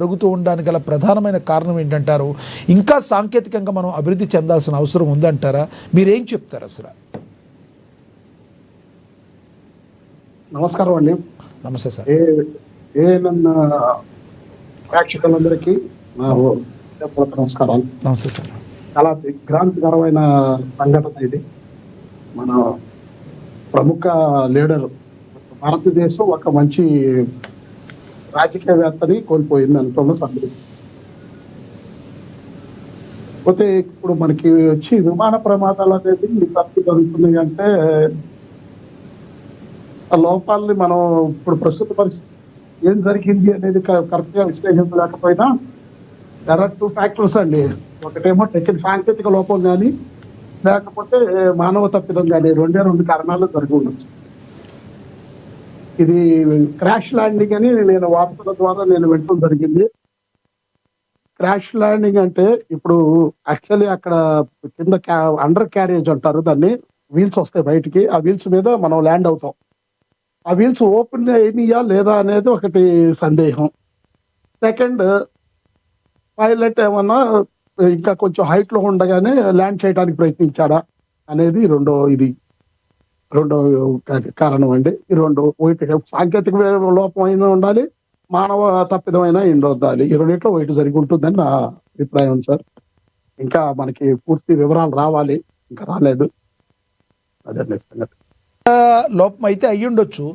జరుగుతూ ఉండడానికి గల ప్రధానమైన కారణం ఏంటంటారు? ఇంకా సాంకేతికంగా మనం అభివృద్ధి చెందాల్సిన అవసరం ఉందంటారా? మీరేం చెప్తారు అసలు? నమస్కారం అండి. నమస్తే సార్. ప్రేక్షకులందరికీ నమస్కారాలు. నమస్తే సార్. చాలా దిగ్భ్రాంతికరమైన సంఘటన ఇది. మన ప్రముఖ లీడర్ భారతదేశం ఒక మంచి రాజకీయవేత్తని కోల్పోయింది అనుకున్న సందర్భం. పోతే ఇప్పుడు మనకి వచ్చి విమాన ప్రమాదాలు అనేది తప్పి జరుగుతున్నాయి అంటే ఆ లోపాలని మనం ఇప్పుడు ప్రస్తుత పరిస్థితి ఏం జరిగింది అనేది కరెక్ట్ గా విశ్లేషించలేకపోయినా దర్ ఆర్ 2 ఫ్యాక్టర్స్ అండి. ఒకటేమో సాంకేతిక లోపం కానీ లేకపోతే మానవ తప్పిదం కానీ, రెండు కారణాలు జరిగి ఉండొచ్చు. ఇది క్రాష్ ల్యాండింగ్ అని నేను వార్తల ద్వారా వింటూ జరిగింది. క్రాష్ ల్యాండింగ్ అంటే ఇప్పుడు యాక్చువల్లీ అక్కడ కింద అండర్ క్యారేజ్ అంటారు దాన్ని, వీల్స్ వస్తాయి బయటికి, ఆ వీల్స్ మీద మనం ల్యాండ్ అవుతాం. ఆ వీల్స్ ఓపెన్ అయినాయా లేదా అనేది ఒకటి సందేహం. సెకండ్, పైలట్ ఏమన్నా ఇంకా కొంచెం హైట్ లో ఉండగానే ల్యాండ్ చేయడానికి ప్రయత్నించాడా అనేది రెండో కారణం అండి. ఈ రెండు సాంకేతిక లోపం అయినా ఉండాలి, మానవ తప్పిదమైనా ఉండాలి. ఈ రెండింటిలో ఒకటి జరిగి ఉంటుందని నా అభిప్రాయం సార్. ఇంకా మనకి పూర్తి వివరాలు రావాలి, ఇంకా రాలేదు. అదే సంగతి. లోపం అయితే అయ్యుండొచ్చు.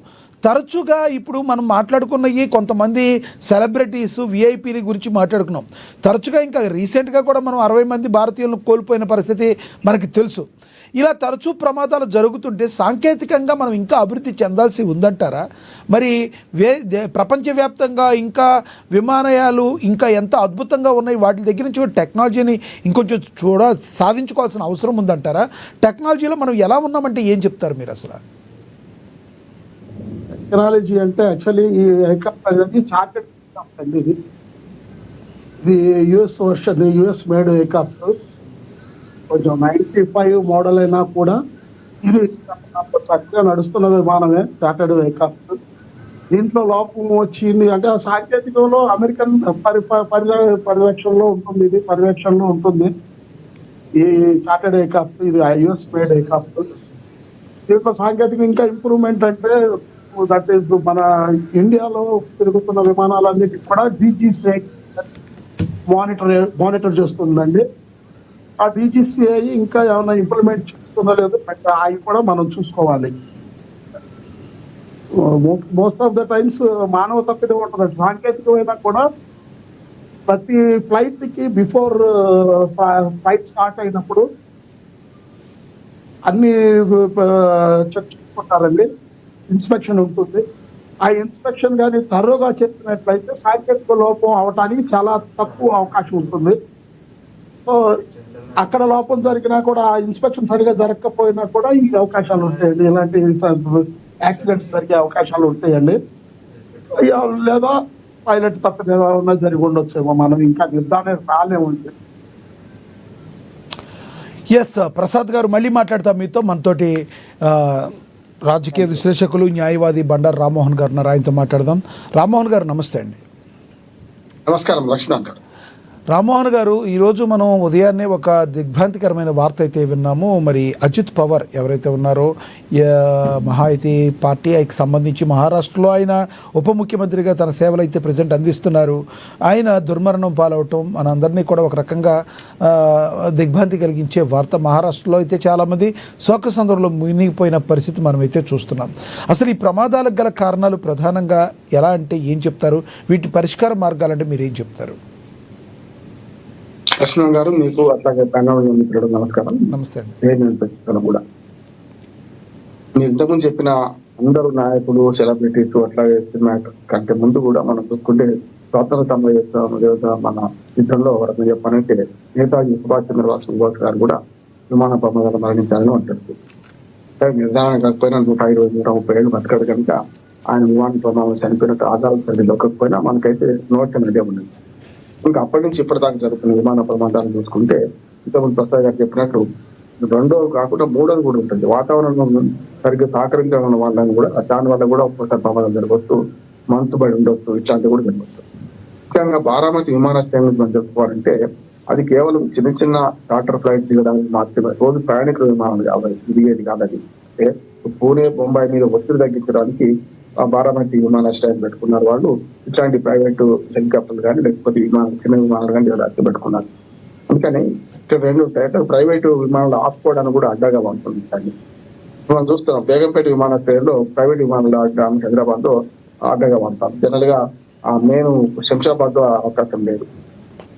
తరచుగా ఇప్పుడు మనం మాట్లాడుకున్నవి కొంతమంది సెలబ్రిటీస్, విఐపీల గురించి మాట్లాడుకున్నాం. తరచుగా ఇంకా రీసెంట్గా కూడా మనం 60 మంది భారతీయులను కోల్పోయిన పరిస్థితి మనకి తెలుసు. ఇలా తరచూ ప్రమాదాలు జరుగుతుంటే సాంకేతికంగా మనం ఇంకా అభివృద్ధి చెందాల్సి ఉందంటారా? మరి ప్రపంచవ్యాప్తంగా ఇంకా విమానయాలు ఇంకా ఎంత అద్భుతంగా ఉన్నాయి, వాటి దగ్గర నుంచి టెక్నాలజీని ఇంకొంచెం సాధించుకోవాల్సిన అవసరం ఉందంటారా? టెక్నాలజీలో మనం ఎలా ఉన్నామంటే ఏం చెప్తారు మీరు అసలు? టెక్నాలజీ అంటే యాక్చువల్లీ ఈ ఎయిర్క్రాఫ్ట్ అనేది చార్టెడ్ ఎయిర్క్రాఫ్ట్ అండి. ఇది US version, US made aircraft. కొంచెం 95 మోడల్ అయినా కూడా ఇది చక్కగా నడుస్తున్న విమానమే, చార్టెడ్ ఎయిర్క్రాఫ్ట్. దీంట్లో లోపం వచ్చింది అంటే ఆ సాంకేతికంలో అమెరికన్ పర్యవేక్షణలో ఉంటుంది ఈ చార్టెడ్ ఎయిర్క్రాఫ్ట్. ఇది యుఎస్ మేడ్ ఎయిర్క్రాఫ్ట్. దీంట్లో సాంకేతిక ఇంకా ఇంప్రూవ్మెంట్ అంటే దట్ ఈస్ మన ఇండియాలో తిరుగుతున్న విమానాలన్నిటికీ కూడా DGCA మానిటర్ చేస్తుందండి. ఆ DGCA ఇంకా ఏమైనా ఇంప్లిమెంట్ చేస్తుందో లేదో అవి కూడా మనం చూసుకోవాలి. మోస్ట్ ఆఫ్ ద టైమ్స్ మానవ తప్పిదం ఉంటుంది. సాంకేతికమైనా కూడా ప్రతి ఫ్లైట్ కి బిఫోర్ ఫ్లైట్ స్టార్ట్ అయినప్పుడు అన్ని చెక్ చేసుకుంటారండి. ఇన్స్పెక్షన్ ఉంటుంది. ఆ ఇన్స్పెక్షన్ కానీ తరోగా చెప్పినట్లయితే సాంకేతిక లోపం అవటానికి చాలా తక్కువ అవకాశం ఉంటుంది. సో అక్కడ లోపం జరిగినా కూడా ఆ ఇన్స్పెక్షన్ సరిగా జరగకపోయినా కూడా ఈ అవకాశాలు ఉంటాయండి. ఇలాంటి యాక్సిడెంట్స్ జరిగే అవకాశాలు ఉంటాయండి. లేదా పైలట్ తప్ప జరిగి ఉండొచ్చేమో, మనం ఇంకా నిర్ధారణ రాలేముంది. ఎస్ ప్రసాద్ గారు, మళ్ళీ మాట్లాడతాం మీతో. మనతోటి రాజకీయ విశ్లేషకులు, న్యాయవాది బండారు రామ్మోహన్ గారు ఉన్నారు, ఆయనతో మాట్లాడదాం. రామ్మోహన్ గారు నమస్తే అండి. నమస్కారం లక్ష్మణ్ గారు. రామ్మోహన్ గారు, ఈరోజు మనం ఉదయాన్నే ఒక దిగ్భ్రాంతికరమైన వార్త అయితే విన్నాము. మరి అజిత్ పవార్ ఎవరైతే ఉన్నారో మహాయుతి పార్టీకి సంబంధించి మహారాష్ట్రలో ఆయన ఉప ముఖ్యమంత్రిగా తన సేవలు అయితే ప్రజెంట్ అందిస్తున్నారు. ఆయన దుర్మరణం పాలవటం మనందరినీ కూడా ఒక రకంగా దిగ్భ్రాంతి కలిగించే వార్త. మహారాష్ట్రలో అయితే చాలామంది శోక సందర్భంలో మునిగిపోయిన పరిస్థితి మనమైతే చూస్తున్నాం. అసలు ఈ ప్రమాదాలకు గల కారణాలు ప్రధానంగా ఎలా అంటే ఏం చెప్తారు? వీటి పరిష్కార మార్గాలంటే మీరు ఏం చెప్తారు? లక్ష్మణ్ గారు, మీకు అట్లాగే ప్యానల్ నమస్కారం. నమస్తే అండి. కూడా మీరు ఇంతకుముందు చెప్పిన అందరూ నాయకులు, సెలబ్రిటీస్, అట్లాగే సినిమా యాక్టర్స్ కంటే ముందు కూడా మనం చూసుకుంటే స్వాతంత్ర సమర మన యుద్ధంలో ఎవరైనా చెప్పాలంటే నేతాజీ సుభాష్ చంద్రబోస్ గారు కూడా విమాన ప్రమాదాలు మరణించాలని ఉంటుంది. నిర్ధారణ కాకపోయినా 120-130 ఏళ్ళు బతకడు కనుక ఆయన విమాన ప్రమాదం చనిపోయినట్టు ఆధారాలు సరిగ్గా దొరకకపోయినా మనకైతే నోట్ అదే ఉండదు. ఇంకా అప్పటి నుంచి ఇప్పటిదాకా జరుగుతున్న విమాన ప్రమాదాలు చూసుకుంటే ఇంతకుముందు ప్రసాద్ గారు చెప్పినట్టు రెండోది కాకుండా మూడోది కూడా ఉంటుంది. వాతావరణం సరిగ్గా సహకరించడం ఉన్న వాళ్ళని కూడా దాని వల్ల కూడా ఒక్కొక్కసారి ప్రమాదం జరగవచ్చు, మంచు బడి ఉండొచ్చు, ఇట్లాంటివి కూడా జరగవచ్చు. ముఖ్యంగా బారామతి విమానాశ్రయం గురించి మనం చెప్పుకోవాలంటే అది కేవలం చిన్న చిన్న చార్టర్ ఫ్లైట్ దిగడానికి మాత్రమే, రోజు ప్రయాణికుల విమానం కావాలి, దిగేది కాదది. అంటే పూణే, బొంబాయి మీద ఒత్తిడి తగ్గించడానికి ఆ బారామతి విమానాశ్రయం పెట్టుకున్నారు వాళ్ళు. ఇట్లాంటి ప్రైవేటు హెలికాప్టర్లు కానీ లేకపోతే చిన్న విమానాలు కానీ పెట్టుకున్నారు. అందుకని ఇక్కడ రెండు ఉంటాయి. ప్రైవేటు విమానాలు ఆపుకోవడానికి కూడా అడ్డగా ఉంటుంది. మనం చూస్తున్నాం బేగంపేట విమానాశ్రయంలో ప్రైవేట్ విమానాలు ఆడడానికి హైదరాబాద్ లో అడ్డగా ఉంటాం. జనరల్ గా నేను శంషాబాద్ లో అవకాశం లేదు.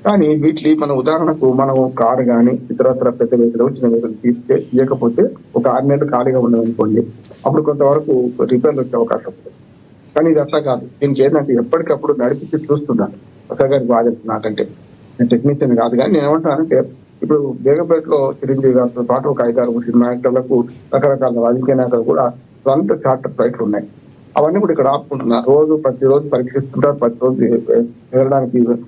కానీ వీటి మన ఉదాహరణకు మనం కారు కానీ ఇతరత్ర పెద్ద వెహికల్ చిన్న వెహికల్ తీయకపోతే ఒక 6 నెలలు ఖాళీగా ఉండదనుకోండి, అప్పుడు కొంతవరకు రిపేర్లు వచ్చే అవకాశం ఉంటుంది. కానీ ఇది అట్లా కాదు. దీనికి ఏంటంటే ఎప్పటికప్పుడు నడిపించి చూస్తున్నాను. అసలు గారికి బాగా తెలుసు, నాకంటే నేను టెక్నీషియన్ కాదు. కానీ నేను ఏమంటానంటే ఇప్పుడు బేగంపేటలో చిరంజీవి గారితో పాటు ఒక 5-6 సినిమా యాక్టర్లకు రకరకాల రాజకీయ నేతలు కూడా సొంత చార్టర్ ఫ్లైట్లు ఉన్నాయి. అవన్నీ కూడా ఇక్కడ ఆపుకుంటున్నారు. ప్రతిరోజు పరీక్షిస్తుంటారు, ప్రతిరోజు వెళ్ళడానికి